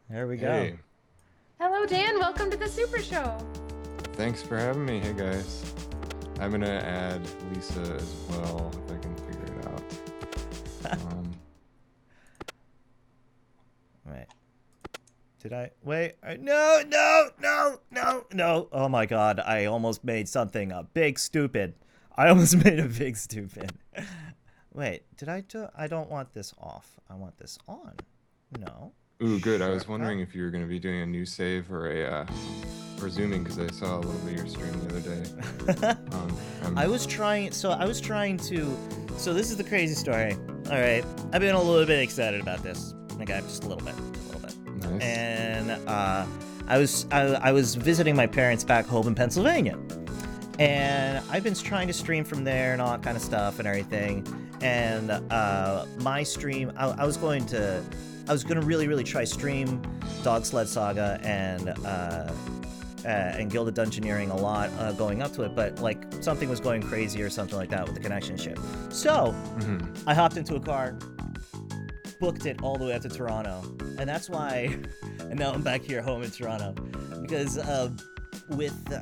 There we go. Hey, Hello, Dan. Welcome to the Super Show. thanks for having me. Hey guys, I'm gonna add Lisa as well if I can figure it out. Wait. Did I? Wait. No, no, no, no, no. Oh my god, I almost made something a big stupid. I almost made a big stupid. Wait, did I do? I don't want this off. I want this on. No. Ooh, good. I was Sure. wondering if you were gonna be doing a new save or or zooming because I saw a little bit of your stream the other day. I was trying. I was trying to. So this is the crazy story. All right, I've been a little bit excited about this. Okay, just a little bit. Nice. And I was visiting my parents back home in Pennsylvania, and I've been trying to stream from there and all that kind of stuff and everything. And my stream, I was gonna really try stream Sled Saga and Gilded Dungeoneering a lot going up to it, but like something was going crazy or something like that with the connection ship. So I hopped into a car, booked it all the way up to Toronto, and that's why. And now I'm back here home in Toronto because with the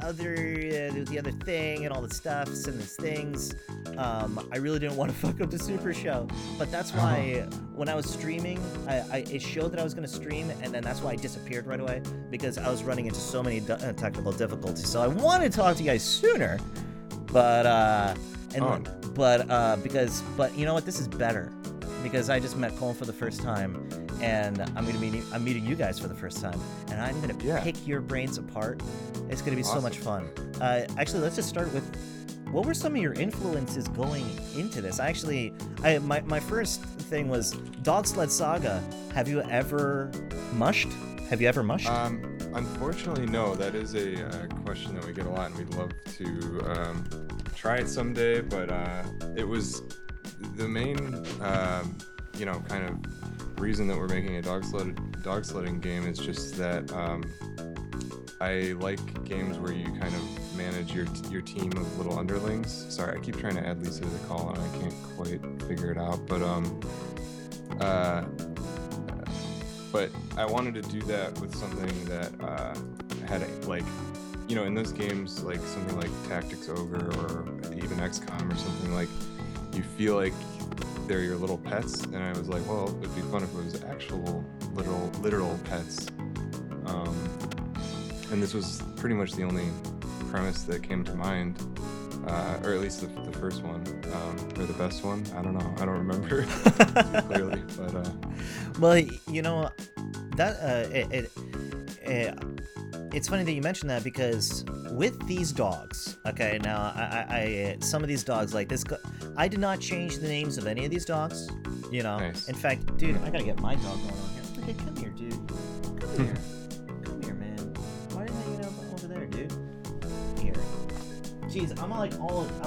other thing and all the stuffs and the things, I really didn't want to fuck up the Super Show. But that's why when I was streaming, it showed that I was going to stream, and then that's why I disappeared right away because I was running into so many technical difficulties. So I wanted to talk to you guys sooner, but but you know what? This is better because I just met Colin for the first time, and I'm meeting you guys for the first time, and I'm gonna pick your brains apart. It's gonna be so much fun. Actually, let's just start with what were some of your influences going into this. My first thing was Sled Saga. Have you ever mushed? Unfortunately, no. That is a question that we get a lot, and we'd love to try it someday. But it was the main, kind of reason that we're making a dog sledding game is just that I like games where you kind of manage your team of little underlings. Sorry, I keep trying to add Lisa to the call and I can't quite figure it out. But I wanted to do that with something that had in those games, like something like Tactics Ogre or even XCOM or something, like you feel like they're your little pets, and I was like, well, it'd be fun if it was actual literal pets. And this was pretty much the only premise that came to mind, or at least the first one, or the best one. I don't know. I don't remember too clearly, but well, you know that it's funny that you mentioned that because with these dogs, okay, now I some of these dogs like this, I did not change the names of any of these dogs, you know. Nice. In fact, dude, I gotta get my dog going on here. Okay, come here, dude. Come here, man. Why are you hanging out over there, dude? Here. Jeez, I'm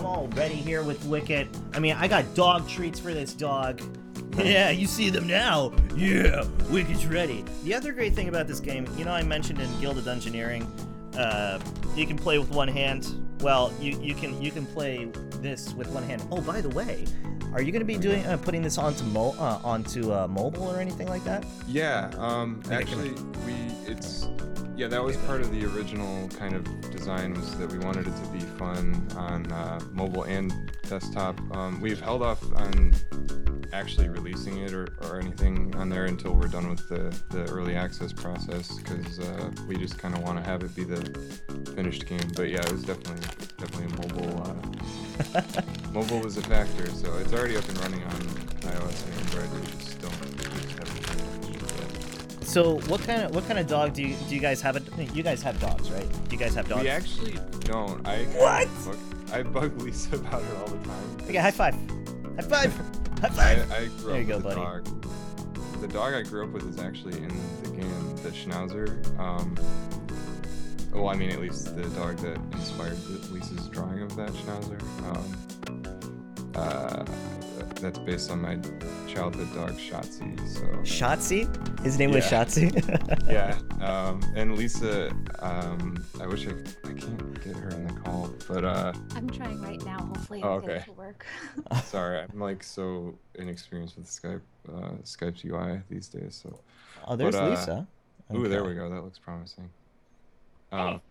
all ready here with Wicket. I mean, I got dog treats for this dog. Yeah, you see them now. Yeah, Wicked's ready. The other great thing about this game, you know, I mentioned in Gilded Dungeoneering, you can play with one hand. Well, you can play this with one hand. Oh, by the way, are you going to be doing putting this onto mobile or anything like that? Yeah, actually, that was part of the original kind of design, was that we wanted it to be fun on mobile and desktop. We've held off on actually releasing it or anything on there until we're done with the early access process, because we just kind of want to have it be the finished game. But yeah, it was definitely a mobile. Mobile was a factor, so it's already up and running on iOS and Android. We just haven't finished it yet. So what kind of dog do you guys have? You guys have dogs, right? Do you guys have dogs? We actually don't. I bug Lisa about it all the time. Okay, high five. High five. High five. I grew there you up go, with buddy. a dog. The dog I grew up with is actually in the game, the Schnauzer. Well, I mean, at least the dog that inspired Lisa's drawing of that Schnauzer. That's based on my childhood dog, Shotzi. So Shotzi? His name was Shotzi? Yeah. And Lisa, I wish I can't get her in the call, but I'm trying right now. Hopefully I'll get it to work. Sorry, I'm like so inexperienced with Skype's UI these days. So Oh, there's Lisa. Okay. Ooh, there we go. That looks promising. Hey.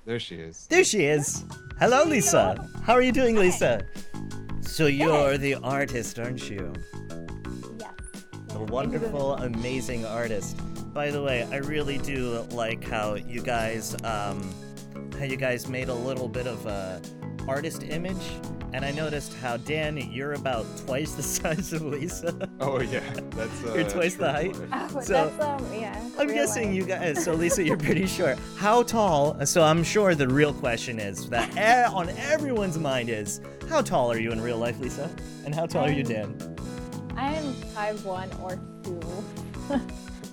There she is. There she is. Hello, Lisa. How are you doing, Lisa? So you're the artist, aren't you? Yes. The wonderful, amazing artist. By the way, I really do like how you guys made a little bit of a artist image, and I noticed how, Dan, you're about twice the size of Lisa. Oh yeah, that's you're twice the height. Oh, so that's yeah. I'm guessing you guys. So Lisa, you're pretty short. How tall? So I'm sure the real question is that on everyone's mind is, how tall are you in real life, Lisa? And how tall are you, Dan? I am 5'1" or 2.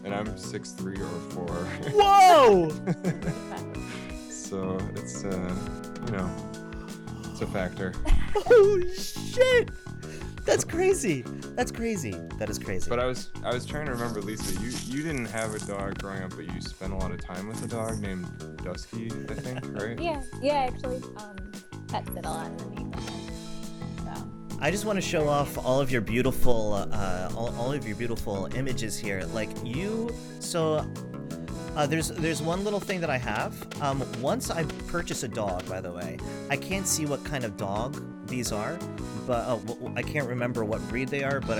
And I'm 6'3" or 4. Whoa! So it's it's a factor. Holy shit! That's crazy. That's crazy. That is crazy. But I was trying to remember, Lisa. You didn't have a dog growing up, but you spent a lot of time with a dog named Dusky, I think, right? Yeah. Actually, pets it a lot underneath it. So. I just want to show off all of your beautiful, all of your beautiful images here. Like you, so. There's one little thing that I have. Once I purchase a dog, by the way, I can't see what kind of dog these are, but I can't remember what breed they are. But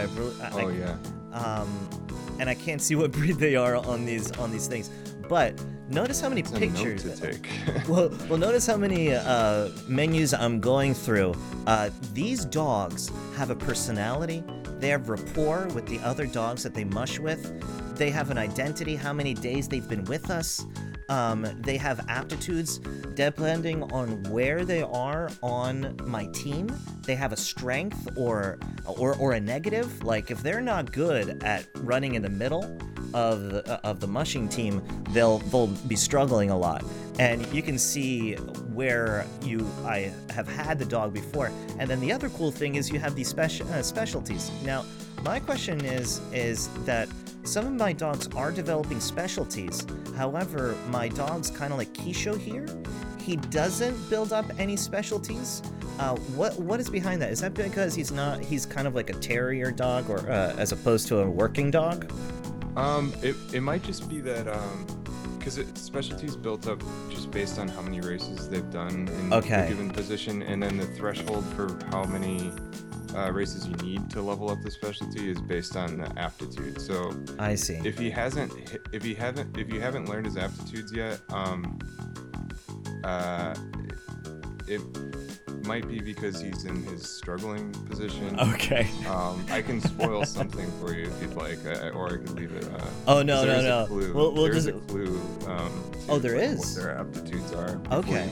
and I can't see what breed they are on these things. But notice how many pictures. A note to take. well, notice how many menus I'm going through. These dogs have a personality. They have rapport with the other dogs that they mush with. They have an identity, how many days they've been with us. They have aptitudes depending on where they are on my team. They have a strength or a negative. Like if they're not good at running in the middle of the mushing team, they'll be struggling a lot. And you can see where I have had the dog before. And then the other cool thing is you have these specialties. Now, my question is that some of my dogs are developing specialties. However, my dog's kind of like Keisho here. He doesn't build up any specialties. What is behind that? Is that because he's kind of like a terrier dog, or as opposed to a working dog? It might just be that because specialties built up just based on how many races they've done in a given position, and then the threshold for how many races you need to level up the specialty is based on the aptitude. So I see. If you haven't learned his aptitudes yet, it might be because he's in his struggling position. Okay. I can spoil something for you if you'd like, or I could leave it. Oh no. A clue. There's a clue. There is. What their aptitudes are. Okay.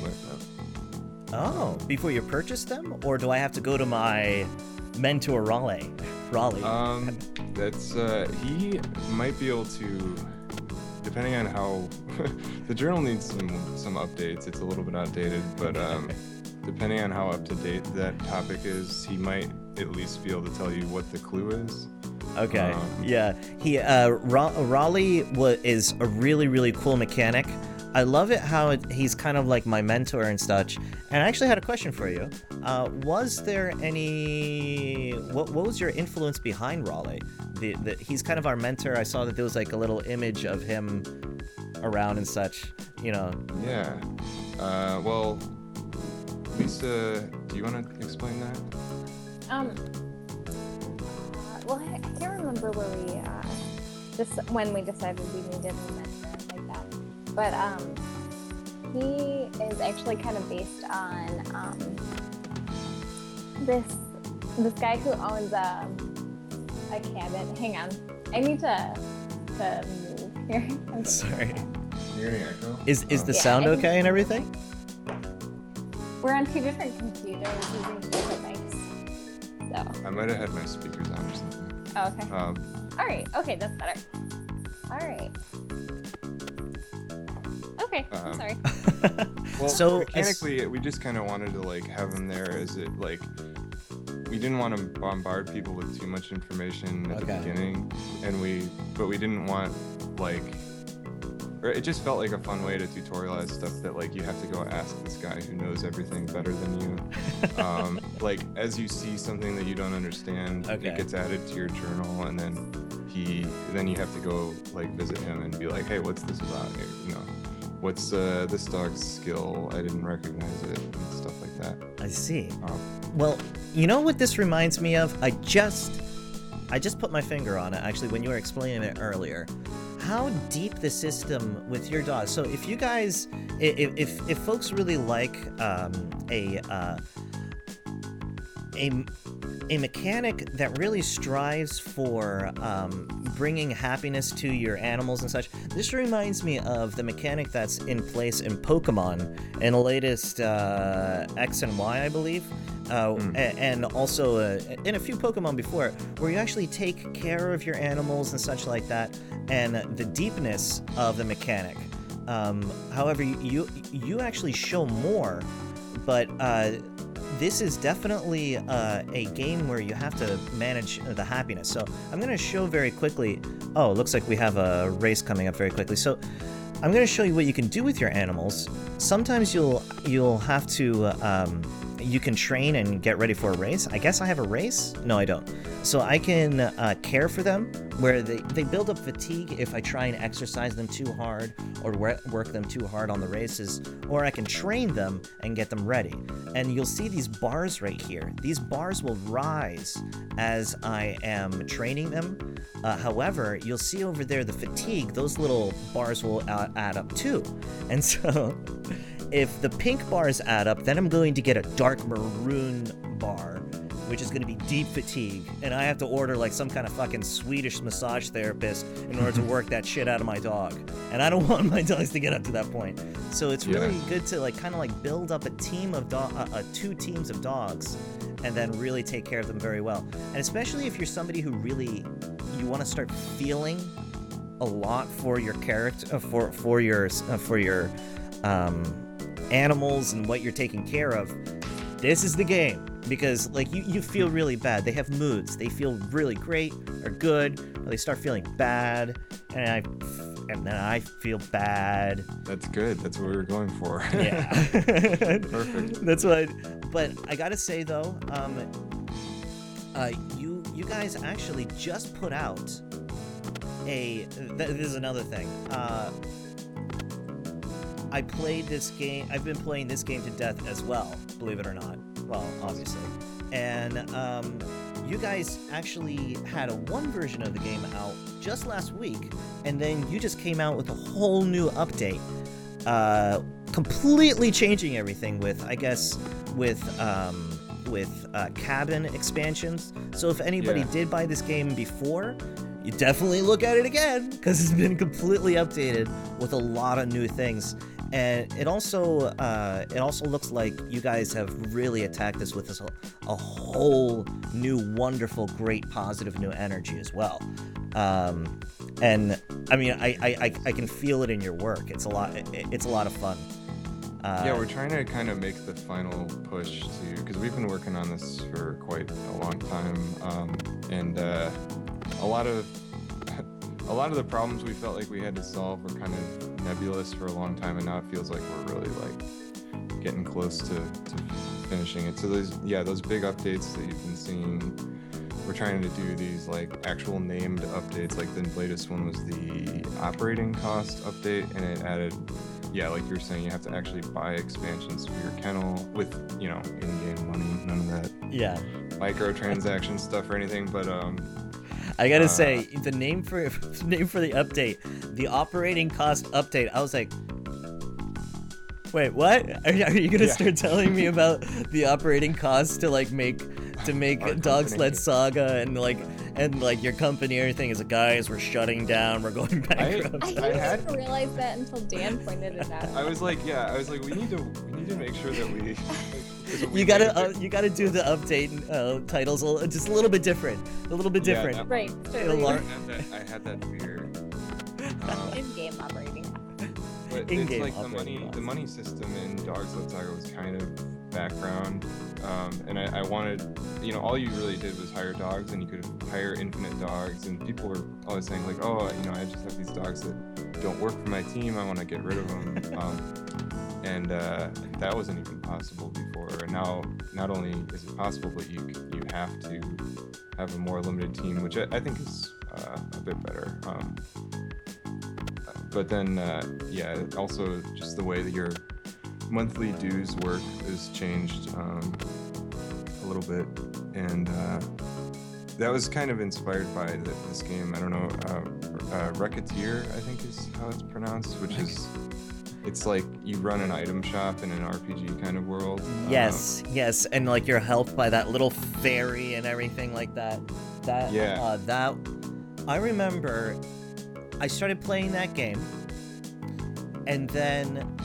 Oh, before you purchase them, or do I have to go to my mentor Rowley? That's he might be able to, depending on how the journal needs some updates. It's a little bit outdated, but depending on how up to date that topic is, he might at least be able to tell you what the clue is. Okay. Yeah. He Rowley is a really, really cool mechanic. I love it how he's kind of like my mentor and such. And I actually had a question for you. Was there any... What was your influence behind Rowley? He's kind of our mentor. I saw that there was like a little image of him around and such, you know. Yeah. Well, Lisa, do you want to explain that? Well, I can't remember where when we decided we needed a mentor like that. But he is actually kind of based on this guy who owns a cabin. Hang on, I need to move here. I'm sorry. You're getting echo? Is the sound okay and everything? We're on two different computers using different mics. So. I might have had my speakers on or something. Oh, okay. All right. Okay, that's better. All right. Okay, I'm sorry. Well, so mechanically, we just kind of wanted to like have him there as it like. We didn't want to bombard people with too much information at the beginning, but we didn't want like. Or it just felt like a fun way to tutorialize stuff that like you have to go ask this guy who knows everything better than you. Like as you see something that you don't understand, it gets added to your journal, and then then you have to go like visit him and be like, hey, what's this about? You know, what's this dog's skill? I didn't recognize it, and stuff like that. I see. Well, you know what this reminds me of? I just put my finger on it, actually, when you were explaining it earlier. How deep the system with your dog. So if you guys, if folks really like a mechanic that really strives for bringing happiness to your animals and such, this reminds me of the mechanic that's in place in Pokemon in the latest X and Y, I believe. And also in a few Pokemon before, where you actually take care of your animals and such like that, and the deepness of the mechanic. However, you actually show more, but this is definitely a game where you have to manage the happiness. So I'm going to show very quickly. Oh, it looks like we have a race coming up very quickly. So I'm going to show you what you can do with your animals. Sometimes you'll have to you can train and get ready for a race. I guess I have a race? No, I don't. So I can care for them, where they build up fatigue if I try and exercise them too hard or work them too hard on the races, or I can train them and get them ready. And you'll see these bars right here. These bars will rise as I am training them. However, you'll see over there the fatigue, those little bars will add up too. And so if the pink bars add up, then I'm going to get a dark maroon bar, which is going to be deep fatigue, and I have to order like some kind of fucking Swedish massage therapist in order to work that shit out of my dog. And I don't want my dogs to get up to that point. So it's really good to like kind of like build up a team of two teams of dogs, and then really take care of them very well. And especially if you're somebody who really you want to start feeling a lot for your character, for your animals and what you're taking care of, this is the game. Because like you feel really bad. They have moods. They feel really great or good, or they start feeling bad, and then I feel bad. That's good. That's what we were going for. Yeah. Perfect. That's what. But I gotta say though, you guys actually just put out this is another thing. I played this game. I've been playing this game to death as well, believe it or not. Well, obviously. And you guys actually had one version of the game out just last week, and then you just came out with a whole new update, completely changing everything with cabin expansions. So if anybody did buy this game before, you definitely look at it again, because it's been completely updated with a lot of new things. And it also looks like you guys have really attacked this with a whole new, wonderful, great, positive new energy as well. And I mean, I can feel it in your work. It's a lot of fun. We're trying to kind of make the final push because we've been working on this for quite a long time, and a lot of the problems we felt like we had to solve were kind of nebulous for a long time, and now it feels like we're really like getting close to finishing it. So those big updates that you've been seeing, we're trying to do these like actual named updates. Like the latest one was the operating cost update, and it added, like you're saying, you have to actually buy expansions for your kennel with, in-game money, none of that microtransaction stuff or anything. But I gotta say, the name for the update, the operating cost update, I was like, wait, what? Are you gonna start telling me about the operating costs to make Dog Sled Saga and your company, everything is like, guys, we're shutting down, we're going bankrupt. I didn't realize that until Dan pointed it out. I was like, we need to make sure that we. You gotta do the update titles just a little bit different. Right. I had that fear. In-game operating. But it's like the money system in Dog Sled Saga was kind of background, and I wanted, all you really did was hire dogs, and you could hire infinite dogs, and people were always saying like, oh, I just have these dogs that don't work for my team, I want to get rid of them. And that wasn't even possible before. And now, not only is it possible, but you have to have a more limited team, which I think is a bit better. But then, yeah, also just the way that your monthly dues work is changed a little bit, and that was kind of inspired by this game. I don't know, Racketeer, I think is how it's pronounced, which is, it's like you run an item shop in an RPG kind of world. Yes, yes, and like you're helped by that little fairy and everything like that. Yeah. That I remember. I started playing that game, and then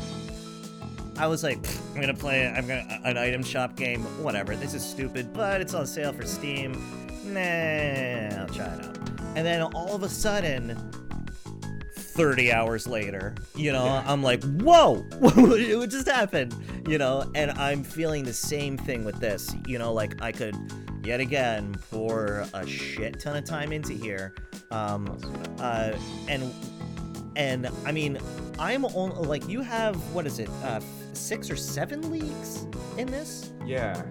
I was like, I'm gonna play an item shop game. Whatever, this is stupid, but it's on sale for Steam. Nah, I'll try it out. And then all of a sudden, 30 hours later, you know, yeah. I'm like, whoa, what just happened? You know, and I'm feeling the same thing with this. You know, like I could, yet again, pour a shit ton of time into here. And I mean, I'm only, like, you have, what is it, 6 or 7 leagues in this? Yeah,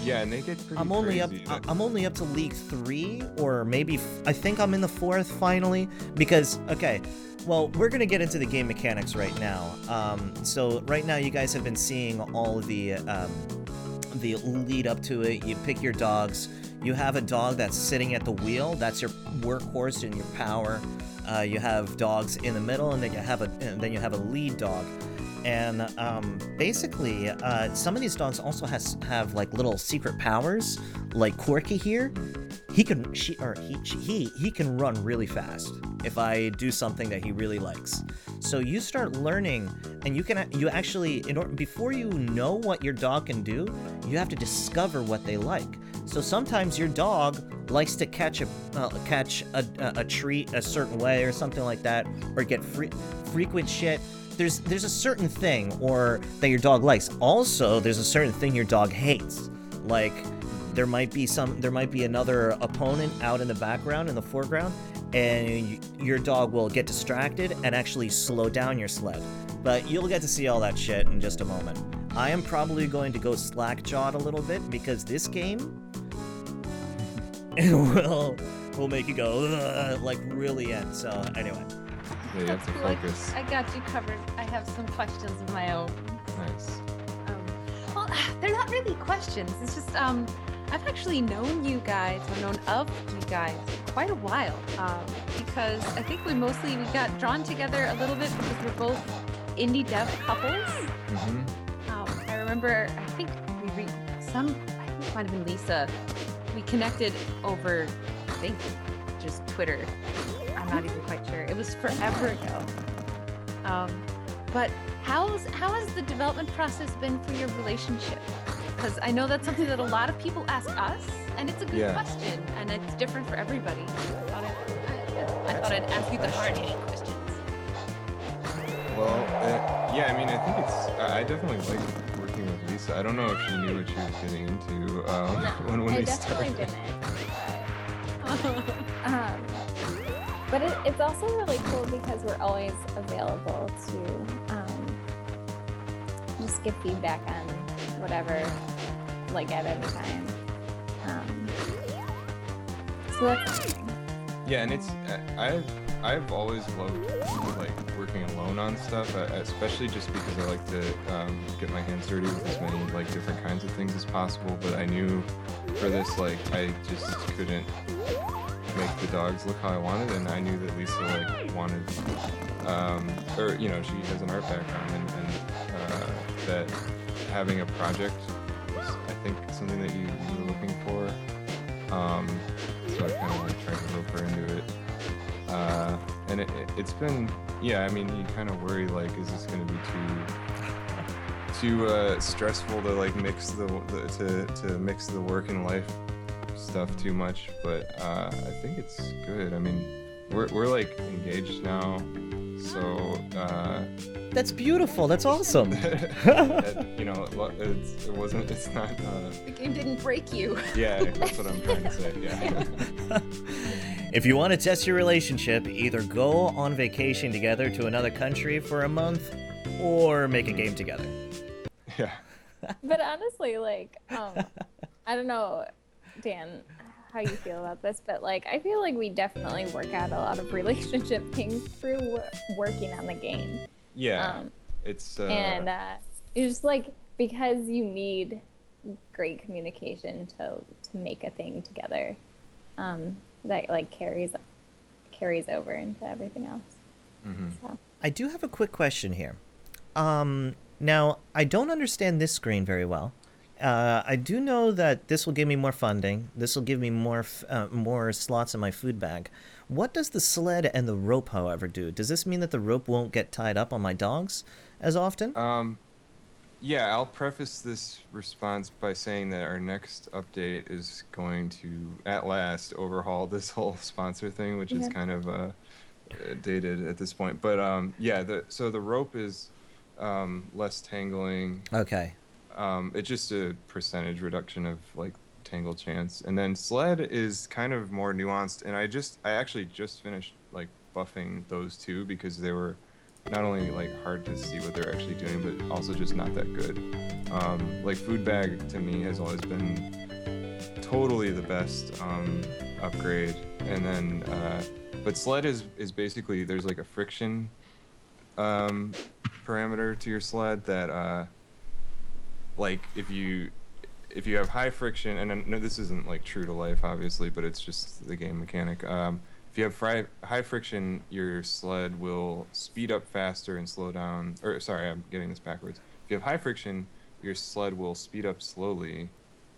yeah, and they get pretty I'm only crazy. I'm only up to League 3, or maybe, I think I'm in the 4th finally, because, okay, well, we're going to get into the game mechanics right now. So right now you guys have been seeing all of the lead up to it. You pick your dogs. You have a dog that's sitting at the wheel. That's your workhorse and your power. You have dogs in the middle, and then you have a lead dog. And basically, some of these dogs also have like little secret powers. Like Corky here, he can run really fast if I do something that he really likes. So you start learning, and you actually before you know what your dog can do, you have to discover what they like. So sometimes your dog likes to catch a treat a certain way or something like that, or get frequent shit. There's a certain thing or that your dog likes. Also, there's a certain thing your dog hates. Like there might be another opponent out in the background, in the foreground, and your dog will get distracted and actually slow down your sled. But you'll get to see all that shit in just a moment. I am probably going to go slack-jawed a little bit because this game will make you go like really end. So anyway. Yeah, you have to focus. I got you covered. I have some questions of my own. Nice. Well, they're not really questions. It's just I've actually known you guys, or known of you guys, quite a while. Because I think we got drawn together a little bit because we're both indie dev couples. Mm-hmm. I remember, I think it might have been Lisa. We connected over, I think, just Twitter. I'm not even quite sure. It was forever ago. But how has the development process been for your relationship? Because I know that's something that a lot of people ask us, and it's a good question, and it's different for everybody. I thought I'd ask you the hard-hitting questions. Well, yeah, I mean, I think I definitely like working with Lisa. I don't know if she knew what she was getting into when we started. I definitely didn't. But it's also really cool because we're always available to just give feedback on whatever, like at any time. So that's amazing. Yeah, and it's I've always loved like working alone on stuff, especially just because I like to get my hands dirty with as many like different kinds of things as possible. But I knew for this, like, I just couldn't make the dogs look how I wanted, and I knew that Lisa like wanted, or you know, she has an art background, and that having a project was, I think, something that you were looking for. So I kind of like tried to rope her into it, and it's been, yeah. I mean, you kind of worry like, is this going to be too stressful to like mix to mix the work and life stuff too much, but I think it's good. I mean, we're like engaged now, so that's beautiful. That's awesome. You know, it's not. The game didn't break you. Yeah, that's what I'm trying to say. Yeah. If you want to test your relationship, either go on vacation together to another country for a month, or make a game together. Yeah. But honestly, like, I don't know, Dan, how you feel about this, but like I feel like we definitely work out a lot of relationship things through working on the game. Yeah, it's just like because you need great communication to make a thing together, that like carries over into everything else. Mm-hmm. So. I do have a quick question here. Now, I don't understand this screen very well. I do know that this will give me more funding. This will give me more slots in my food bag. What does the sled and the rope, however, do? Does this mean that the rope won't get tied up on my dogs as often? Yeah, I'll preface this response by saying that our next update is going to, at last, overhaul this whole sponsor thing, which is kind of dated at this point. But so the rope is less tangling. Okay. It's just a percentage reduction of like tangle chance, and then sled is kind of more nuanced. And I actually just finished like buffing those two because they were not only like hard to see what they're actually doing, but also just not that good. Like food bag to me has always been totally the best upgrade, and then but sled is basically there's like a friction parameter to your sled that like if you have high friction, and no, this isn't like true to life obviously, but it's just the game mechanic. If you have high friction, your sled will speed up faster and slow down. Or sorry, I'm getting this backwards. If you have high friction, your sled will speed up slowly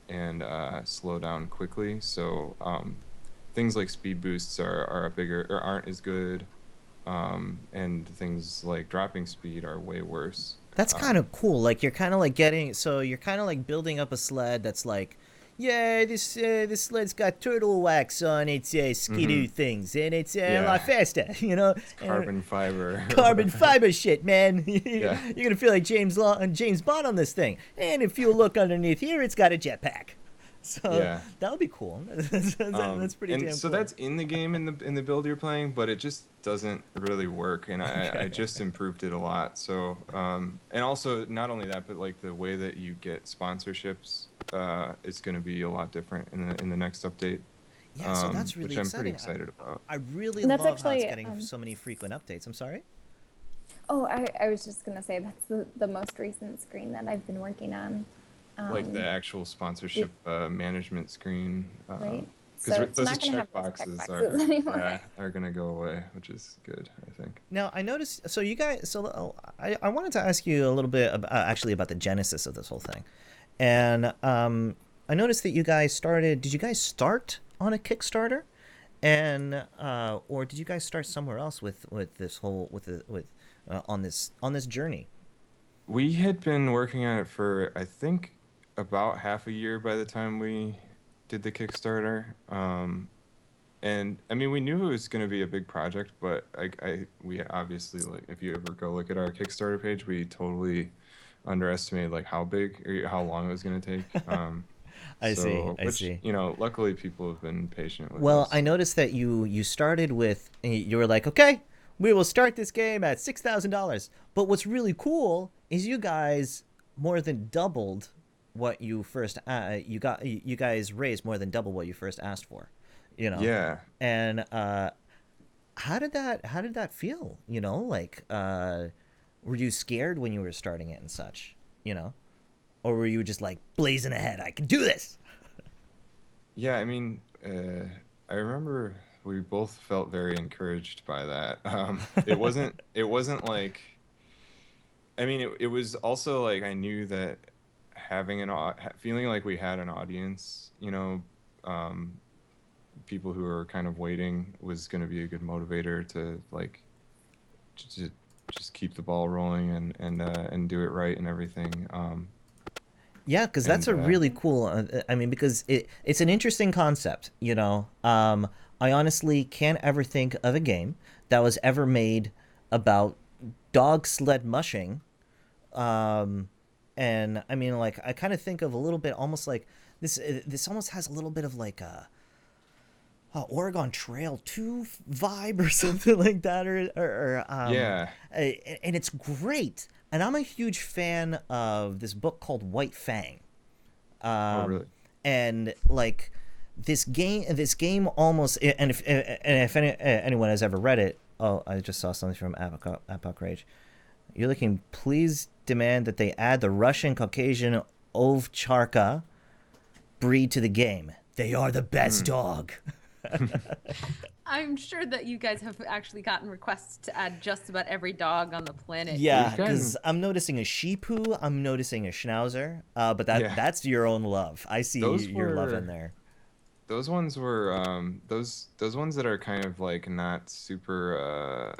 and slow down quickly. So things like speed boosts are bigger or aren't as good, and things like dropping speed are way worse. That's kind of cool. Like you're kind of like building up a sled that's like, yeah, this sled's got turtle wax on its skidoo things, and it's a lot faster, you know. It's carbon fiber. Carbon fiber shit, man. You're gonna feel like James Bond on this thing. And if you look underneath here, it's got a jetpack. So that would be cool. That's pretty damn cool. So that's in the game in the build you're playing, but it just doesn't really work. And I just improved it a lot. So and also not only that, but like the way that you get sponsorships is going to be a lot different in the next update. Yeah, so that's really which I'm exciting. Pretty excited about. I really love how it's getting so many frequent updates. I'm sorry. Oh, I was just gonna say that's the most recent screen that I've been working on. Like the actual sponsorship management screen. Right. Because So those checkboxes are going to go away, which is good, I think. Now, I noticed, so you guys, I wanted to ask you a little bit about the genesis of this whole thing. And I noticed that you guys did you guys start on a Kickstarter? And, or did you guys start somewhere else with this whole, on this journey? We had been working on it for, I think, about half a year by the time we did the Kickstarter. And I mean, we knew it was going to be a big project, but we obviously, like, if you ever go look at our Kickstarter page, we totally underestimated like how big or how long it was going to take. I see. You know, luckily people have been patient with us. Well, I noticed that you started with, you were like, okay, we will start this game at $6,000. But what's really cool is you guys more than doubled what you first you guys raised more than double what you first asked for, you know. Yeah. And how did that feel, you know? Like were you scared when you were starting it and such, you know? Or were you just like blazing ahead, I can do this? Yeah, I mean, I remember we both felt very encouraged by that. It wasn't like, I mean, it was also like I knew that having feeling like we had an audience, you know, people who are kind of waiting was going to be a good motivator to like just keep the ball rolling and do it right and everything. Yeah, because that's a really cool. I mean, because it's an interesting concept, you know. I honestly can't ever think of a game that was ever made about dog sled mushing. And I mean, like, I kind of think of a little bit almost like this almost has a little bit of like a Oregon Trail 2 vibe or something like that, yeah. And it's great. And I'm a huge fan of this book called White Fang. Oh, really? And like this game almost, and if anyone has ever read it, oh, I just saw something from Apoc Rage. You're looking, please demand that they add the Russian Caucasian Ovcharka breed to the game. They are the best dog. I'm sure that you guys have actually gotten requests to add just about every dog on the planet. Yeah, because I'm noticing a Sheepoo, I'm noticing a Schnauzer, but that's your own love. I see your love in there. Those ones were those ones that are kind of like not super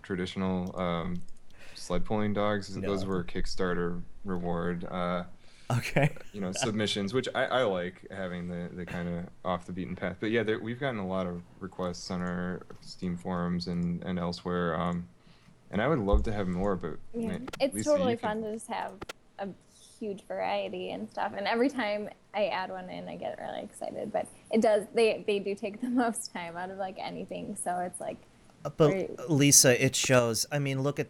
traditional sled pulling dogs. No. Those were Kickstarter reward okay. Submissions, which I like having the kind of off the beaten path. But yeah, we've gotten a lot of requests on our Steam forums and elsewhere, and I would love to have more. But it's Lisa, totally fun to just have a huge variety and stuff. And every time I add one in, I get really excited. But it does they do take the most time out of like anything. So it's like. But Lisa, it shows. I mean, look at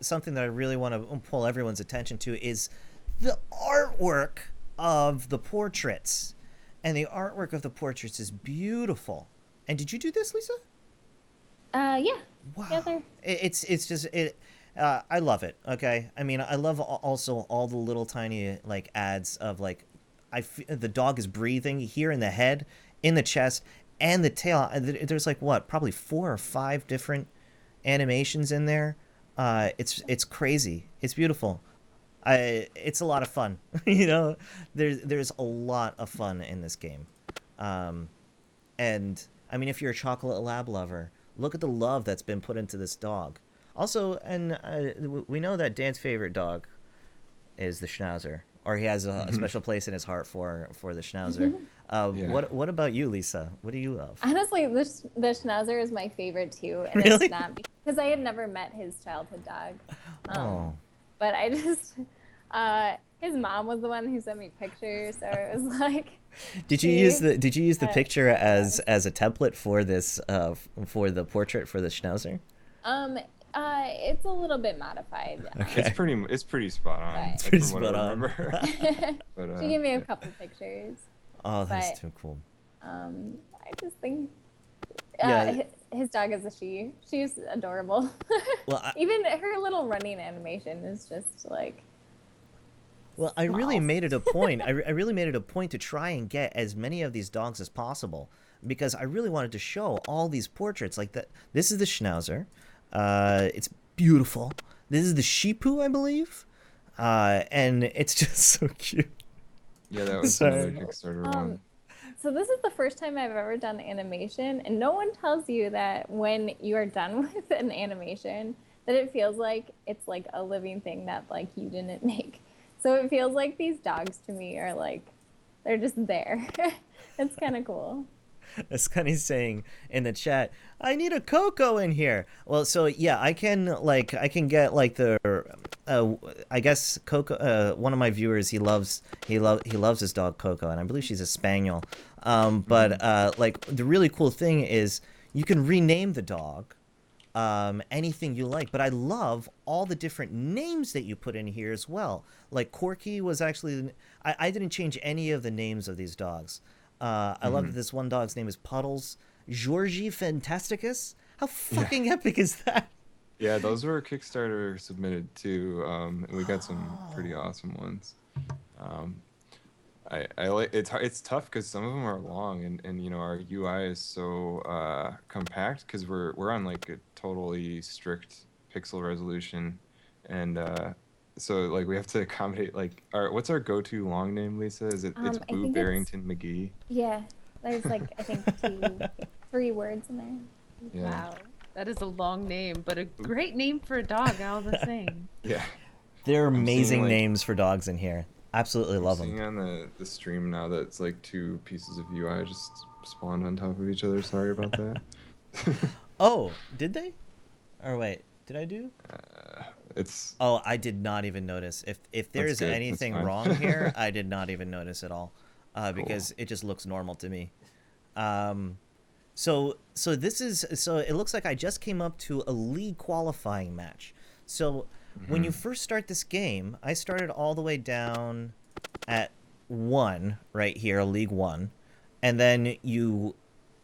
something that I really want to pull everyone's attention to is the artwork of the portraits, and the artwork of the portraits is beautiful. And did you do this, Lisa? Yeah. Wow. Yeah, it's just it. I love it. Okay. I mean, I love also all the little tiny like ads of like, the dog is breathing here in the head, in the chest, and the tail. There's like probably 4 or 5 different animations in there. It's crazy. It's beautiful. It's a lot of fun. There's a lot of fun in this game. And I mean, if you're a chocolate lab lover, look at the love that's been put into this dog. Also, and we know that Dan's favorite dog is the Schnauzer, or he has a special place in his heart for the Schnauzer. What about you, Lisa? What do you love? Honestly, the Schnauzer is my favorite too, and really? It's not because I had never met his childhood dog. But I just, his mom was the one who sent me pictures, so it was like. Did you use the picture as a template for this for the portrait for the Schnauzer? It's a little bit modified. Okay. It's pretty spot on. It's pretty spot on. But, she gave me a couple pictures. Oh, that's too cool. I just think his dog is a she. She's adorable. Well, even her little running animation is just like. Well, I really made it a point. I really made it a point to try and get as many of these dogs as possible because I really wanted to show all these portraits. Like that. This is the Schnauzer. It's beautiful. This is the Sheepoo, I believe, and it's just so cute. Yeah, that was another Kickstarter one. So this is the first time I've ever done animation, and no one tells you that when you are done with an animation, that it feels like it's like a living thing that like you didn't make. So it feels like these dogs to me are like, they're just there. It's kind of cool. As Connie's saying in the chat, I need a Coco in here. Well, so yeah, I can get like I guess Coco. One of my viewers, he loves his dog Coco, and I believe she's a Spaniel. But like the really cool thing is you can rename the dog anything you like. But I love all the different names that you put in here as well. Like Corky was actually I didn't change any of the names of these dogs. I love that this one dog's name is Puddles. Georgie Fantasticus? How fucking epic is that? Yeah, those were Kickstarter submitted too, and we got some pretty awesome ones. I like it's tough because some of them are long, and our UI is so compact because we're on like a totally strict pixel resolution, and so like we have to accommodate like what's our go-to long name, Lisa? Is it's Boo Barrington McGee? Yeah, there's like I think 3 words in there. Yeah. Wow, that is a long name, but a great name for a dog all the same. Yeah, there are amazing names for dogs in here. Absolutely love them. I'm seeing on the stream now that it's like 2 pieces of UI just spawned on top of each other. Sorry about that. Oh, did they? Or wait, did I do? It's. Oh, I did not even notice. If there's anything wrong here, I did not even notice at all, because it just looks normal to me. So it looks like I just came up to a league qualifying match. So when you first start this game, I started all the way down at 1 right here, League 1, and then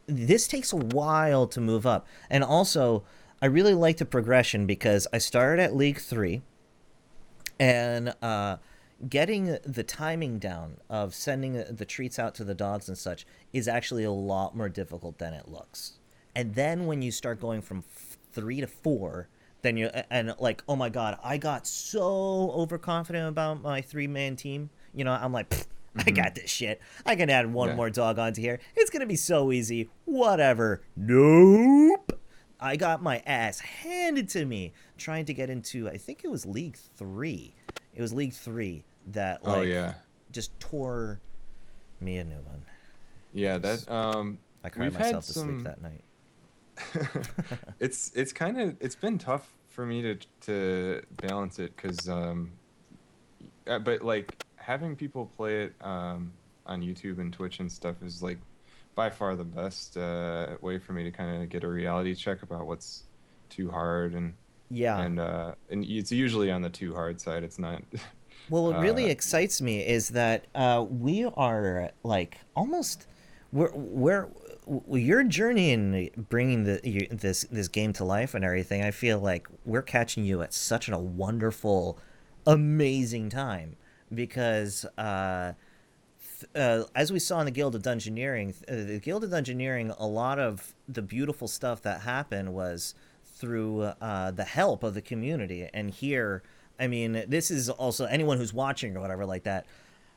this takes a while to move up. And also, I really like the progression because I started at League 3, and getting the timing down of sending the treats out to the dogs and such is actually a lot more difficult than it looks. And then when you start going from 3 to 4, then you're, and like, oh my god, I got so overconfident about my 3-man team. You know, I'm like, I got this shit. I can add one more dog onto here. It's going to be so easy. Whatever. Nope. I got my ass handed to me trying to get into, I think it was League 3. It was League 3 that, like, just tore me a new one. Yeah, that, I cried myself to sleep that night. It's been tough for me to balance it, because, but, like, having people play it on YouTube and Twitch and stuff is, like, by far the best way for me to kind of get a reality check about what's too hard, and it's usually on the too hard side. It's not. Well, what really excites me is that we are like almost we're your journey in bringing this game to life and everything. I feel like we're catching you at such a wonderful, amazing time, because as we saw in the Guild of Dungeoneering, a lot of the beautiful stuff that happened was through the help of the community. And here, I mean, this is also anyone who's watching or whatever like that.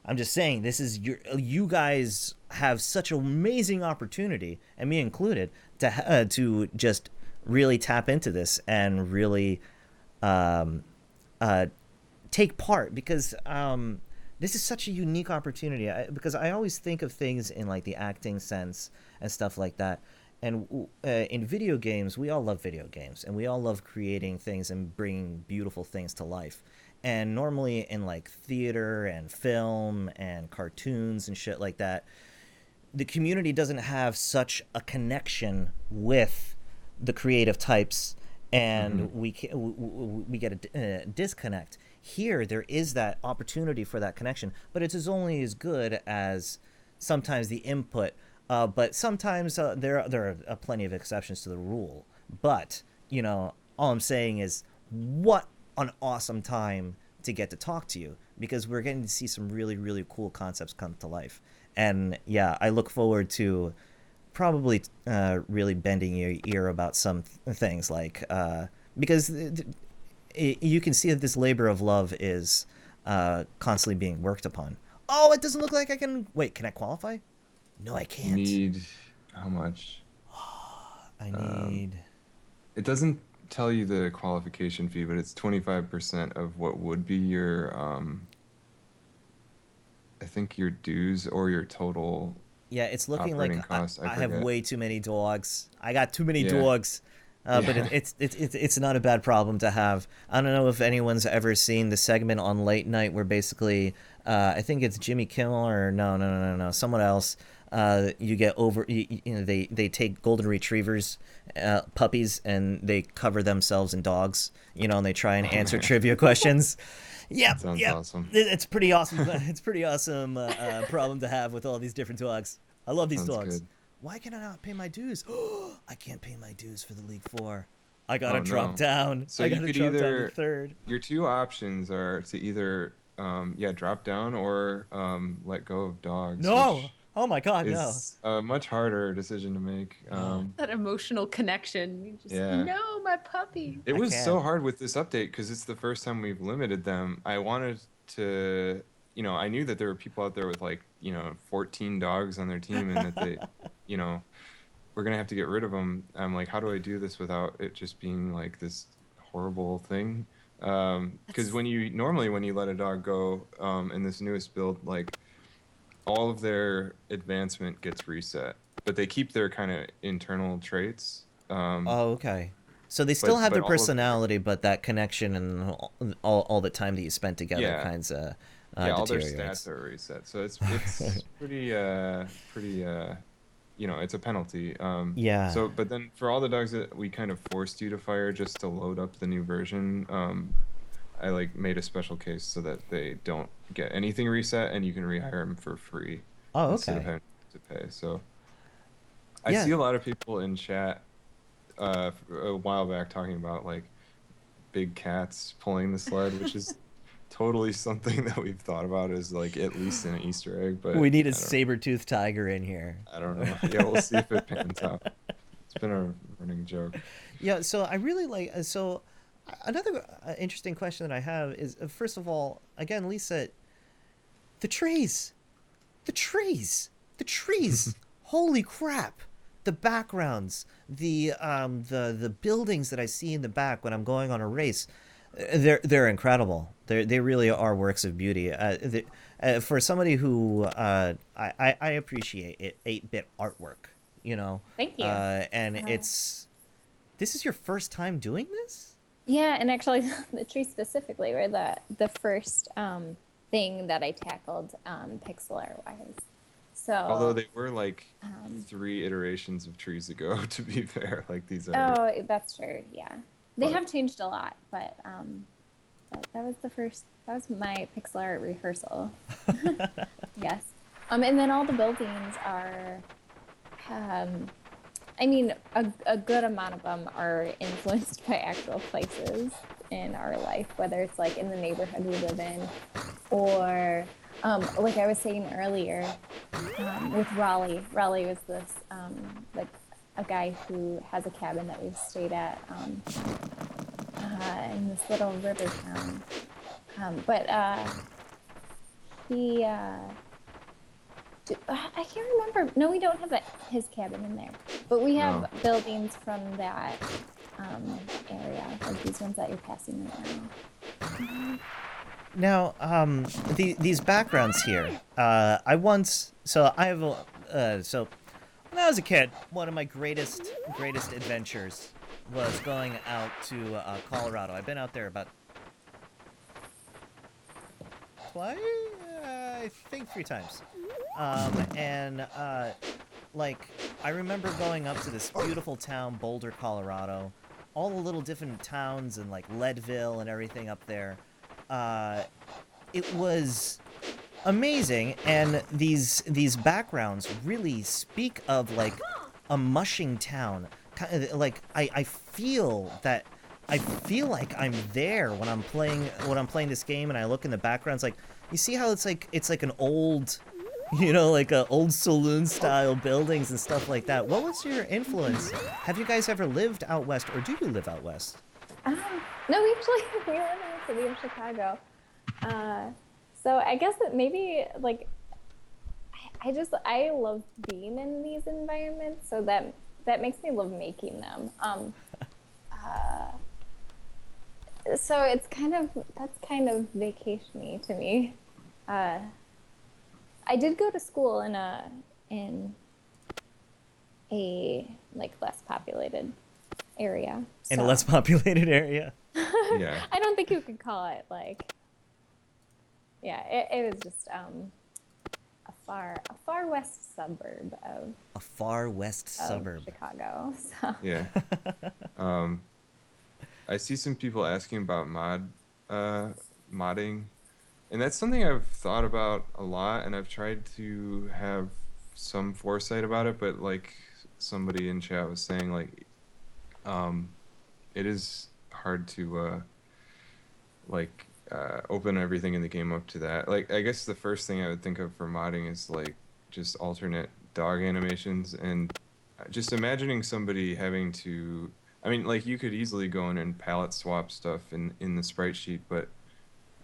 I'm just saying, this is you guys have such an amazing opportunity, and me included, to just really tap into this and really take part, because this is such a unique opportunity. Because I always think of things in like the acting sense and stuff like that. And in video games, we all love video games, and we all love creating things and bringing beautiful things to life. And normally in like theater and film and cartoons and shit like that, the community doesn't have such a connection with the creative types, and we get a disconnect. Here, there is that opportunity for that connection, but it's only as good as sometimes the input. But sometimes there are plenty of exceptions to the rule. But, you know, all I'm saying is, what an awesome time to get to talk to you, because we're getting to see some really, really cool concepts come to life. And yeah, I look forward to probably really bending your ear about some things, like because you can see that this labor of love is constantly being worked upon. Oh, it doesn't look like I can... Wait, can I qualify? No, I can't. Need how much? I need... It doesn't tell you the qualification fee, but it's 25% of what would be your, I think your dues or your total. Yeah, it's looking like cost. I have way too many dogs. I got too many dogs. But it's not a bad problem to have. I don't know if anyone's ever seen the segment on late night where basically, I think it's Jimmy Kimmel or no, someone else. You get over, you know, they take golden retrievers, puppies, and they cover themselves in dogs, you know, and they try and answer trivia questions. Yeah, sounds awesome. It's pretty awesome. It's pretty awesome problem to have with all these different dogs. I love these dogs. Good. Why can I not pay my dues? I can't pay my dues for the League 4. I gotta drop down. So I gotta you could drop either, down to third. Your two options are to either, drop down or let go of dogs. No. Oh my God, no. It's a much harder decision to make. That emotional connection. You just, no, my puppy. It was so hard with this update because it's the first time we've limited them. I wanted to, you know, I knew that there were people out there with like, 14 dogs on their team, and that they, we're going to have to get rid of them. I'm like, how do I do this without it just being like this horrible thing? Because when you let a dog go in this newest build, like, all of their advancement gets reset, but they keep their kind of internal traits. Okay. So they still have their personality, but that connection and all the time that you spent together kinds of all their stats are reset. So it's pretty it's a penalty. So, but then for all the dogs that we kind of forced you to fire just to load up the new version, I like made a special case so that they don't get anything reset, and you can rehire them for free. Oh, okay. to pay. So I see a lot of people in chat a while back talking about like big cats pulling the sled, which is totally something that we've thought about as like at least an Easter egg. But we need a saber-toothed tiger in here. I don't know. Yeah, we'll see if it pans out. It's been a running joke. Yeah, so I really like. So another interesting question that I have is, first of all, again, Lisa, the trees. Holy crap! The backgrounds, the buildings that I see in the back when I'm going on a race, they're incredible. They really are works of beauty. For somebody who I appreciate it, 8-bit artwork. You know. Thank you. And this is your first time doing this? Yeah, and actually, the trees specifically were the first thing that I tackled pixel art wise. So, although they were like 3 iterations of trees ago, to be fair, like these are. Oh, that's true. Yeah, they have changed a lot, but that was the first. That was my pixel art rehearsal. Yes, and then all the buildings are. I mean, a good amount of them are influenced by actual places in our life, whether it's like in the neighborhood we live in, or like I was saying earlier, with Rowley. Rowley was this like a guy who has a cabin that we've stayed at in this little river town. But he. I can't remember. No, we don't have his cabin in there, but we have buildings from that area, like these ones that you're passing right now. Now, these backgrounds here. I have so when I was a kid, one of my greatest adventures was going out to Colorado. I've been out there about twice, I think 3 times. Like, I remember going up to this beautiful town, Boulder, Colorado, all the little different towns and like Leadville and everything up there. It was amazing, and these backgrounds really speak of like a mushing town. Kind of like I feel like I'm there when I'm playing this game, and I look in the backgrounds. Like, you see how it's like an old, you know, like a old saloon style buildings and stuff like that. What was your influence? Have you guys ever lived out west, or do you live out west? No, we live in the city of Chicago. So I guess that maybe like I love being in these environments, so that makes me love making them. So that's kind of vacation-y to me. I did go to school in a like less populated area. So. In a less populated area. Yeah. I don't think you could call it like. Yeah, it was just a far west suburb of. A far west suburb. Chicago. So. Yeah. I see some people asking about modding, and that's something I've thought about a lot, and I've tried to have some foresight about it, but like somebody in chat was saying, like, it is hard to open everything in the game up to that. Like, I guess the first thing I would think of for modding is like just alternate dog animations, and just imagining somebody having to, I mean, like, you could easily go in and palette swap stuff in the sprite sheet, but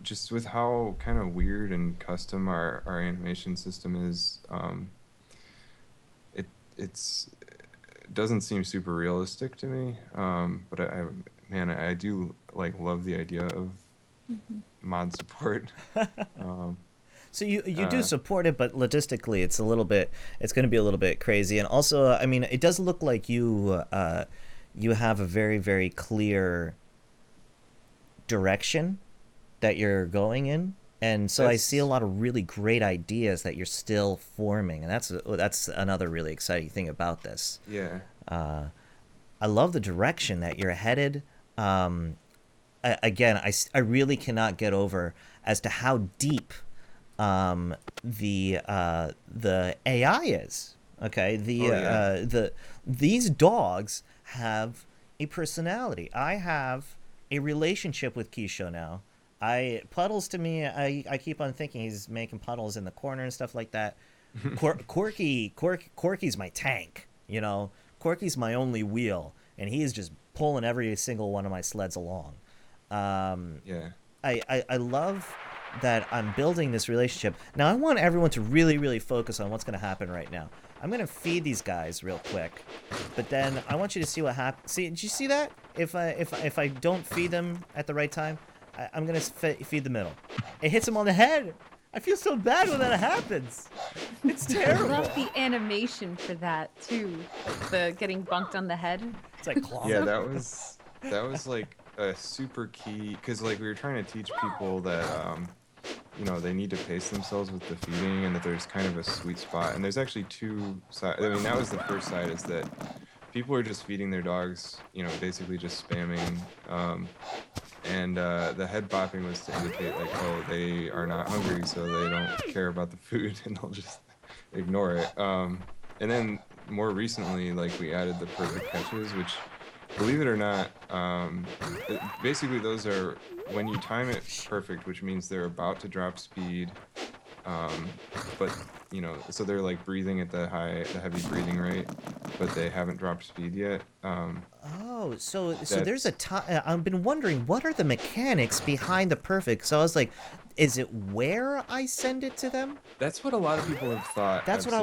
just with how kind of weird and custom our animation system is, it doesn't seem super realistic to me. But I do like love the idea of mod support. So you do support it, but logistically it's going to be a little bit crazy. And also, I mean, it does look like you have a very, very clear direction that you're going in, and so I see a lot of really great ideas that you're still forming, and that's another really exciting thing about this. Yeah. I love the direction that you're headed. Again, I really cannot get over as to how deep the AI is. Okay, these dogs have a personality. I have a relationship with Keisho now. Puddles to me, I keep on thinking he's making puddles in the corner and stuff like that. Corky's my tank, you know. Corky's my only wheel, and he is just pulling every single one of my sleds along. I love that I'm building this relationship. Now I want everyone to really, really focus on what's going to happen right now. I'm going to feed these guys real quick, but then I want you to see what happens. See, did you see that? If I don't feed them at the right time, I'm going to feed the middle. It hits them on the head. I feel so bad when that happens. It's terrible. I love the animation for that too. The getting bunked on the head. It's like claw. Yeah, that was like a super key, because like we were trying to teach people that they need to pace themselves with the feeding, and that there's kind of a sweet spot. And there's actually two sides. I mean, that was the first side, is that people are just feeding their dogs, basically just spamming. And the head bopping was to indicate like, oh, they are not hungry, so they don't care about the food, and they'll just ignore it. And then more recently, like, we added the perfect catches, which, believe it or not, basically those are when you time it perfect, which means they're about to drop speed, but so they're like breathing at the heavy breathing rate, but they haven't dropped speed yet. So there's I've been wondering, what are the mechanics behind the perfect? So I was like, is it where I send it to them? That's what a lot of people have thought. That's what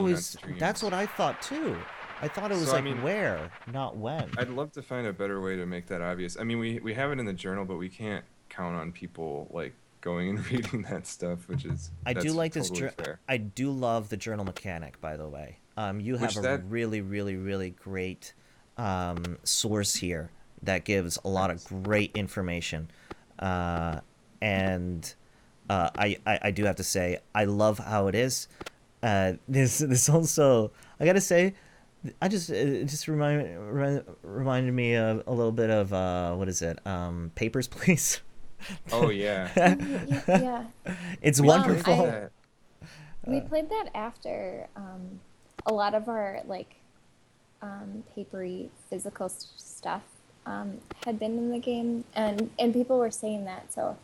I thought too. I thought it was where, not when. I'd love to find a better way to make that obvious. I mean, we have it in the journal, but we can't count on people like going and reading that stuff, which is I do like totally this. Fair. I do love the journal mechanic, by the way. You have a really, really, really great source here that gives a lot of great information, and I do have to say I love how it is. This also, I gotta say, it just reminded me of a little bit of what is it? Papers, Please. Oh yeah. Yeah. It's wonderful. We played that after a lot of our papery physical stuff had been in the game, and people were saying that, so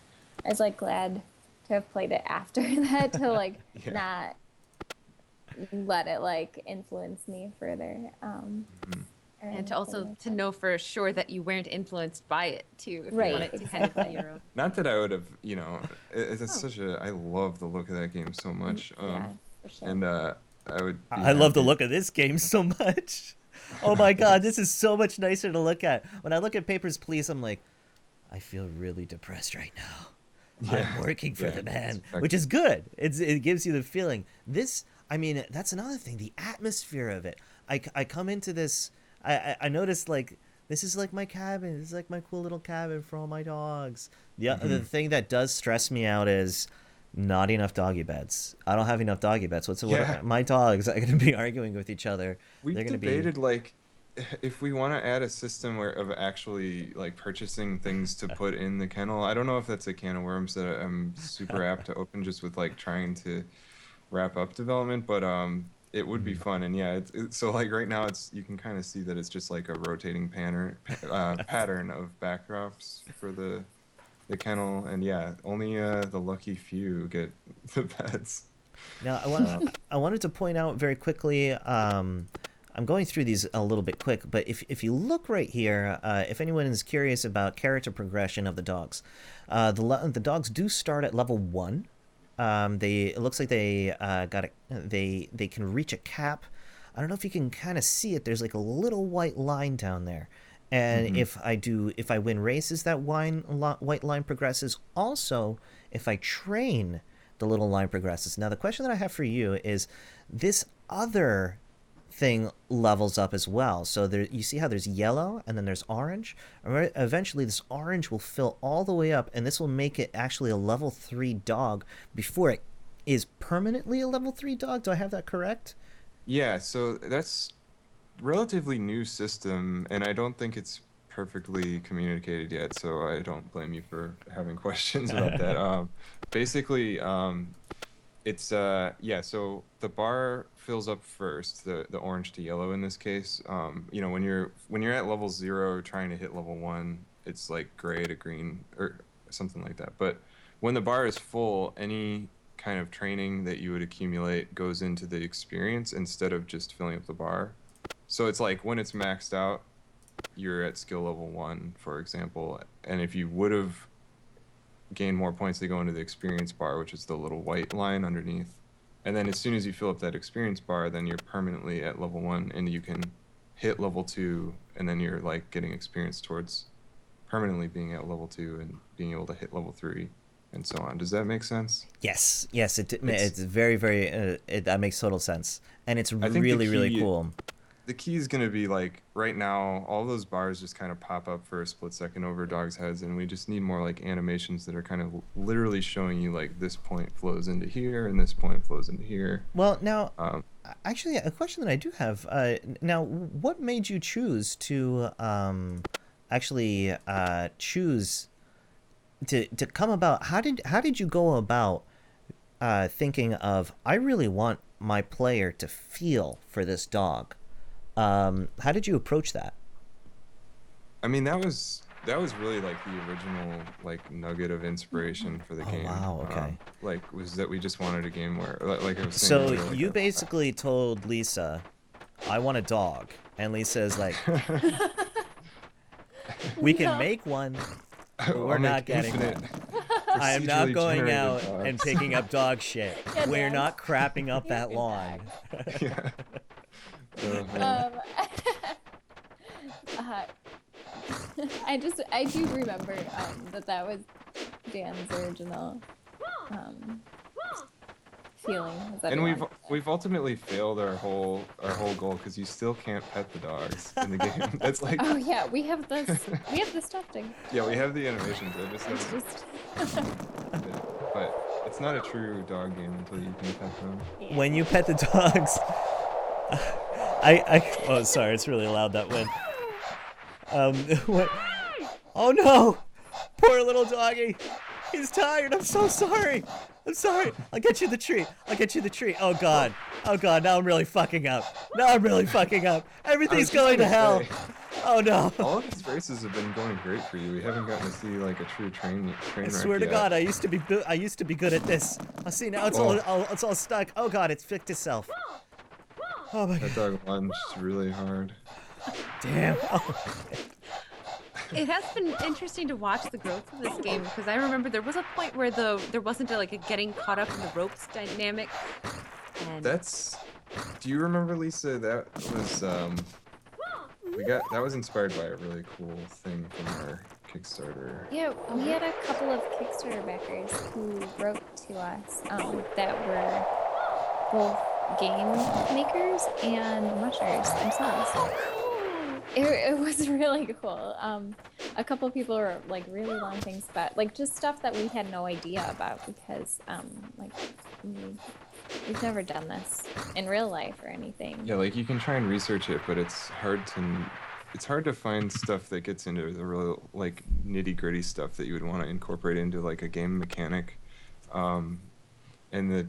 I was glad to have played it after that to not let it influence me further. And to also to know for sure that you weren't influenced by it too. If right. You wanted to kind of play your own. Not that I would have, it's such a. I love the look of that game so much. Yeah, for sure. And I would. I love the look of this game so much. Oh my god, this is so much nicer to look at. When I look at Papers, Please, I'm like, I feel really depressed right now. Yeah. I'm working for the man, which is good. It gives you the feeling. This, I mean, that's another thing. The atmosphere of it. I come into this. I noticed this is like my cabin. This is like my cool little cabin for all my dogs. The thing that does stress me out is not enough doggy beds. I don't have enough doggy beds. My dogs are going to be arguing with each other. We've debated if we want to add a system of actually purchasing things to put in the kennel. I don't know if that's a can of worms that I'm super apt to open just with trying to wrap up development, but it would be fun. And yeah, so right now you can kind of see that it's just a rotating pattern of backdrops for the kennel, and yeah, only the lucky few get the beds. Now I wanted to point out very quickly, I'm going through these a little bit quick, but if you look right here, if anyone is curious about character progression of the dogs, the dogs do start at level 1. It looks like they they can reach a cap. I don't know if you can kind of see it. There's a little white line down there, and if I win races, that white line progresses. Also, if I train, the little line progresses. Now the question that I have for you is, this other thing levels up as well. So you see how there's yellow and then there's orange. Eventually this orange will fill all the way up, and this will make it actually a level 3 dog before it is permanently a level 3 dog. Do I have that correct? Yeah, so that's relatively new system, and I don't think it's perfectly communicated yet, so I don't blame you for having questions about that. Basically, It's yeah, so the bar fills up first, the orange to yellow in this case. You know, when you're at level 0 trying to hit level 1, it's like gray to green or something like that. But when the bar is full, any kind of training that you would accumulate goes into the experience instead of just filling up the bar. So it's like when it's maxed out, you're at skill level 1, for example, and if you would have gain more points, they go into the experience bar, which is the little white line underneath. And then as soon as you fill up that experience bar, then you're permanently at level 1, and you can hit level 2, and then you're like getting experience towards permanently being at level 2 and being able to hit level 3 and so on. Does that make sense? Yes, it's very, very, that makes total sense. And it's really, really cool. The key is going to be like right now, all those bars just kind of pop up for a split second over dogs' heads, and we just need more like animations that are kind of literally showing you like this point flows into here and this point flows into here. Well, now, actually, a question that I do have now, what made you choose to actually choose to come about? How did you go about thinking of, I really want my player to feel for this dog? How did you approach that? I mean, that was really like the original like nugget of inspiration for the game. Wow, okay. Like was that we just wanted a game where like I was saying. So earlier, like you basically told Lisa, I want a dog, and Lisa's like, we can make one, but we're not getting one. I am not going out and picking up dog shit. Yeah, We're not crapping up that lawn. Yeah. I do remember that was Dan's original feeling. And we've ultimately failed our whole goal because you still can't pet the dogs in the game. That's like, oh yeah, we have the stuffing. Yeah, we have the animations. But it's not a true dog game until you can pet them. Yeah. When you pet the dogs, oh sorry, it's really loud that way. What? Oh no, poor little doggy. He's tired. I'm so sorry. I'm sorry. I'll get you the treat. Oh god. Now I'm really fucking up. Everything's going to hell. Oh no. All of these races have been going great for you. We haven't gotten to see like a true train I swear to God, I used to be good at this. I see now it's all stuck. Oh god, it's fixed itself. Oh my God. That dog lunged really hard. Damn. Oh. It has been interesting to watch the growth of this game because I remember there was a point where there wasn't a getting caught up in the ropes dynamic. And do you remember, Lisa? That was that was inspired by a really cool thing from our Kickstarter. Yeah, we had a couple of Kickstarter backers who wrote to us that were both game makers and mushers themselves. It was really cool. A couple people were like really long things about like just stuff that we had no idea about because like we've never done this in real life or anything. Yeah, like you can try and research it, but it's hard to find stuff that gets into the real like nitty-gritty stuff that you would want to incorporate into like a game mechanic. And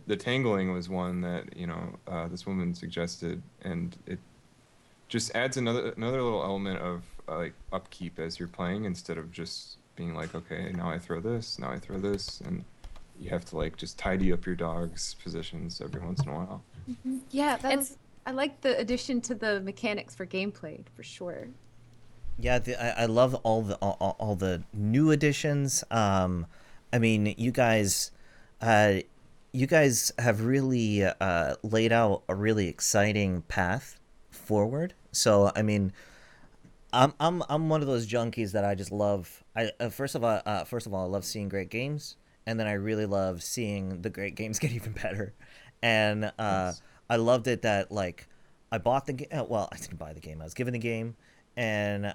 the tangling was one that this woman suggested, and it just adds another little element of like upkeep as you're playing instead of just being like, okay, now I throw this, and you have to like just tidy up your dog's positions every once in a while. Mm-hmm. Yeah, I like the addition to the mechanics for gameplay for sure. Yeah, I love all the new additions. I mean, you guys have really laid out a really exciting path forward. So I mean, I'm one of those junkies that I just love. First of all, I love seeing great games, and then I really love seeing the great games get even better. And Yes. I loved it that like I bought the game. Well, I didn't buy the game. I was given the game, and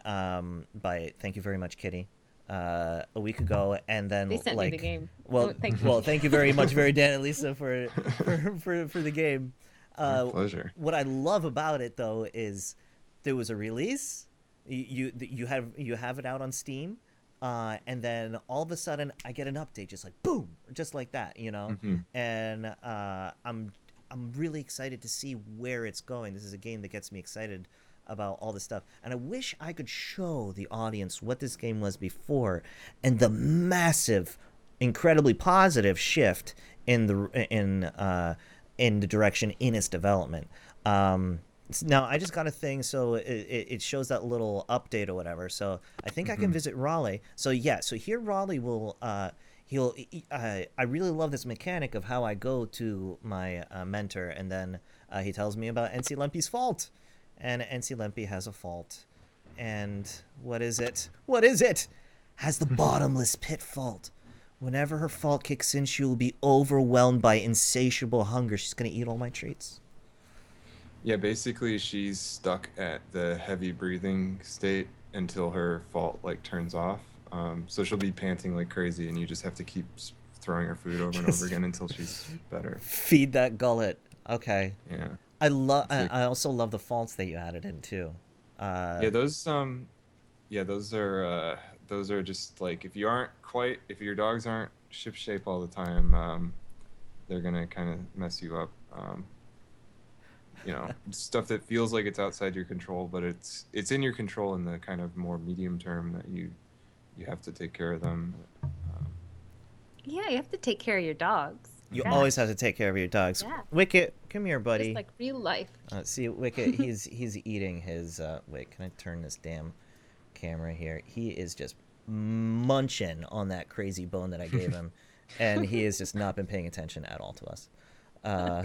thank you very much, Kitty, a week ago, and then They sent me the game. Well, thank you very much, Dan and Lisa, for the game. My pleasure. What I love about it though is there was a release. You have it out on Steam. and then all of a sudden I get an update, just like boom, just like that, And I'm really excited to see where it's going. This is a game that gets me excited about all this stuff, and I wish I could show the audience what this game was before and the massive, incredibly positive shift in the direction in its development. Now I just got a thing, so it shows that little update or whatever. So I think I can visit Rowley. So yeah, so here Rowley will I really love this mechanic of how I go to my mentor, and then he tells me about NC Lempy's fault, and NC Lempy has a fault, and what is it? What is it? Has the bottomless pit fault. Whenever her fault kicks in, she will be overwhelmed by insatiable hunger. She's gonna eat all my treats. Yeah, basically she's stuck at the heavy breathing state until her fault like turns off. So she'll be panting like crazy, and you just have to keep throwing her food over and over again until she's better. Feed that gullet. Okay. Yeah. I also love the faults that you added in too. Those are just like if your dogs aren't ship shape all the time, they're gonna kind of mess you up. Stuff that feels like it's outside your control, but it's in your control in the kind of more medium term that you have to take care of them. Yeah, you have to take care of your dogs. You always have to take care of your dogs. Yeah. Wicket, come here, buddy. Just like real life. See, Wicket, he's eating his. Wait, can I turn this damn camera here? He is just munching on that crazy bone that I gave him, and he has just not been paying attention at all to us. Oh,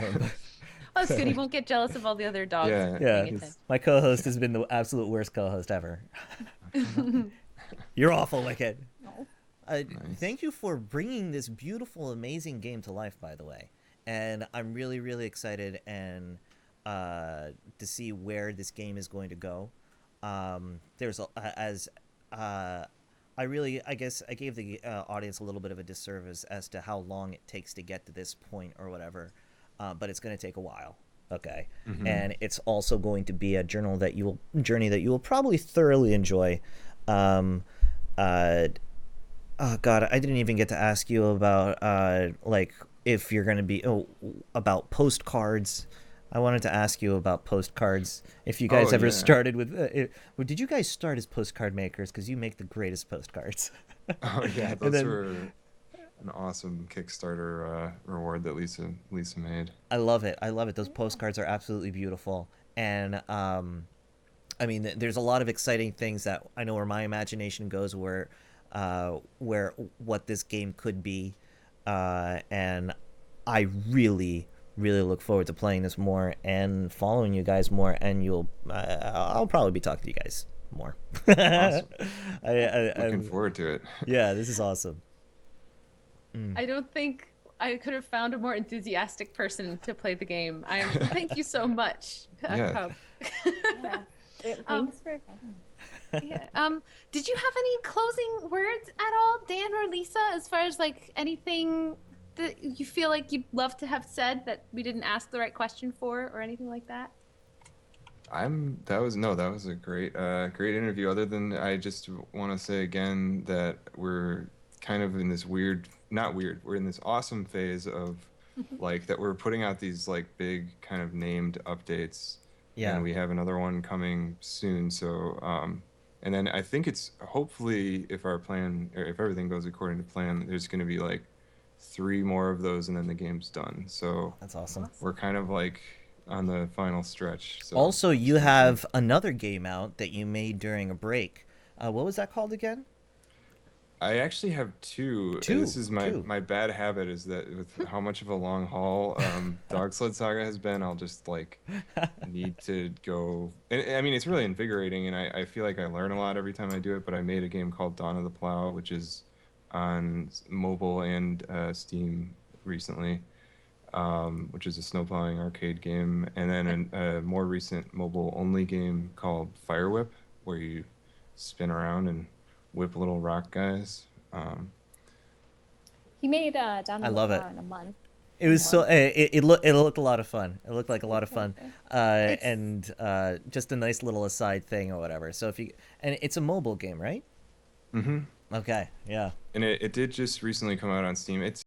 it's good. He won't get jealous of all the other dogs. Yeah. My co-host has been the absolute worst co-host ever. You're awful, Wicket. No. Nice. Thank you for bringing this beautiful, amazing game to life, by the way. And I'm really, really excited and to see where this game is going to go. I guess I gave the audience a little bit of a disservice as to how long it takes to get to this point or whatever. But it's going to take a while, okay? And it's also going to be a journey that you will probably thoroughly enjoy. Oh God, I didn't even get to ask you about like if you're going to be about postcards. I wanted to ask you about postcards. If you guys ever started with, did you guys start as postcard makers? Because you make the greatest postcards. Oh yeah, those were an awesome Kickstarter reward that Lisa made. I love it. Those postcards are absolutely beautiful, and I mean, there's a lot of exciting things that I know where my imagination goes, where what this game could be, and I really look forward to playing this more and following you guys more, and I'll probably be talking to you guys more. Awesome. Looking forward to it. Yeah, this is awesome. I don't think I could have found a more enthusiastic person to play the game. Thank you so much. Yeah. Thanks for coming. Yeah. Did you have any closing words at all, Dan or Lisa, as far as like anything that you feel like you'd love to have said that we didn't ask the right question for, or anything like that? That was a great interview. Other than I just want to say again that we're kind of in this we're in this awesome phase of like that we're putting out these like big kind of named updates. Yeah. And we have another one coming soon. So and then I think it's hopefully if everything goes according to plan, there's going to be like 3 more of those and then the game's done. So that's awesome. We're kind of like on the final stretch. So also, you have another game out that you made during a break. What was that called again? I actually have 2. This is my bad habit, is that with how much of a long haul Sled Saga has been, I'll just like need to go. And I mean, it's really invigorating, and I feel like I learn a lot every time I do it. But I made a game called Dawn of the Plow, which is on mobile and Steam recently, which is a snowplowing arcade game, and then a more recent mobile-only game called Fire Whip, where you spin around and whip little rock guys. He made Dawn of the Plow in a month. It was so it looked a lot of fun. It looked like a lot of fun, and just a nice little aside thing or whatever. So it's a mobile game, right? Mm-hmm. Okay, yeah. And it did just recently come out on Steam. It's